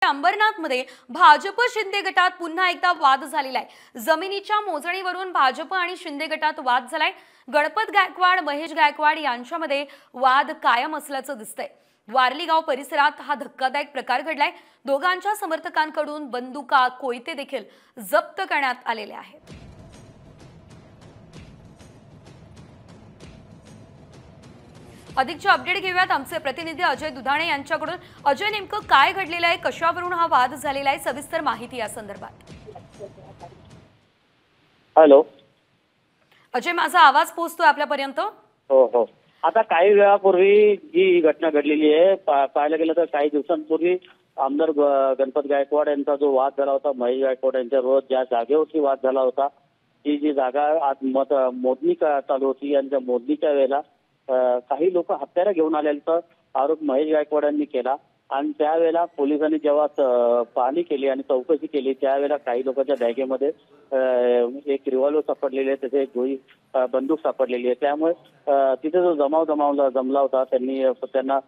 अंबरनाथमध्ये भाजप शिंदे गटात पुन्हा एकदा वाद झालेला आहे। जमिनीच्या मोजणीवरून भाजप आणि शिंदे गटात वाद झालाय। गणपत गायकवाड महेश गायकवाड यांच्यामध्ये वाद कायम असल्याचं दिसतंय। वारली गाव परिसरात हा धक्कादायक प्रकार घडलाय। दोघांच्या समर्थकांकडून बंदुका कोयते देखील जप्त करण्यात आलेले आहेत। अधिकचे अपडेट घेऊयात आमचे प्रतिनिधी अजय दुधाणे यांच्याकडून। अजय, नेमकं काय घडलेलं आहे, कशावरून हा वाद झालेला आहे, सविस्तर माहिती या संदर्भात। हॅलो अजय, माझा आवाज पोहोचतोय आपल्यापर्यंत? हो हो। आता काही वेळापूर्वी जी घटना घडलेली आहे, पाहायला गेलं तर काही दिवसांपूर्वी आमदार गणपत गायकवाड यांचा जो वाद झाला होता, महेश गायकवाड यांच्या रोज ज्या जागेवरती वाद झाला होता, ती जी जागा आज मोजणी चालू होती, यांच्या मोजणीच्या वेळेला काही लोक हत्यारं घेऊन आल्याचा आरोप महेश गायकवाड यांनी केला। आणि त्यावेळेला पोलिसांनी जेव्हा पाहणी केली आणि चौकशी केली, त्यावेळेला काही लोकांच्या बॅगेमध्ये एक रिव्हॉल्वर सापडलेली आहे, त्याचे एक बंदूक सापडलेली आहे। त्यामुळे तिथे जो जमला होता त्यांना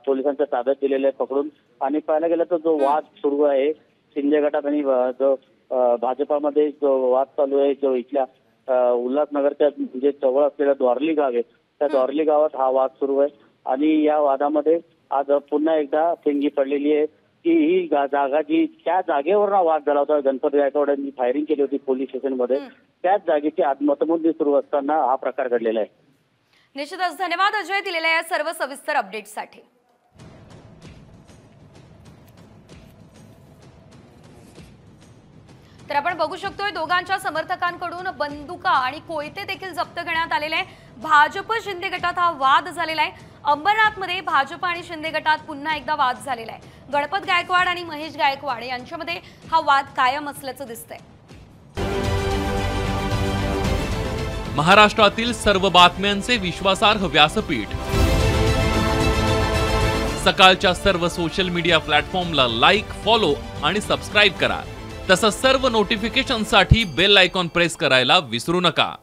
पोलिसांच्या ताब्यात दिलेले आहे पकडून। आणि पाहायला गेलं तर जो वाद सुरू आहे शिंदे गटात आणि जो भाजपामध्ये जो वाद चालू आहे, जो इथल्या उल्हासनगरच्या म्हणजे जवळ असलेल्या द्वारली गाव आहे, त्या द्वारली गावात हा वाद सुरू आहे। आणि या वादामध्ये आज पुन्हा एकदा ठिणगी पडलेली आहे की ही जागा जी त्या जागेवर वाद झाला होता, गणपत गायकवाड यांनी फायरिंग केली होती पोलीस स्टेशनमध्ये, त्याच जागेची आज मतमोजणी सुरू असताना हा प्रकार घडलेला आहे। निश्चितच धन्यवाद अजय दिलेल्या या सर्व सविस्तर अपडेट्ससाठी। तर आपण बघू शकतोय दोघांच्या समर्थकांकडून बंदुका आणि कोयते देखील जप्त करण्यात आलेले आहे। भाजप शिंदे गटात हा वाद झालेला आहे। अंबरनाथमध्ये भाजप आणि शिंदे गटात पुन्हा एकदा वाद झालेला आहे। गणपत गायकवाड आणि महेश गायकवाड यांच्यामध्ये हा वाद कायम असल्याचं दिसतंय। महाराष्ट्रातील सर्व बातम्यांचे विश्वासार्ह व्यासपीठ, सकाळच्या सर्व सोशल मीडिया प्लॅटफॉर्मला लाईक, फॉलो आणि सबस्क्राईब करा। तसंच सर्व नोटिफिकेशनसाठी बेल आयकॉन प्रेस करायला विसरू नका।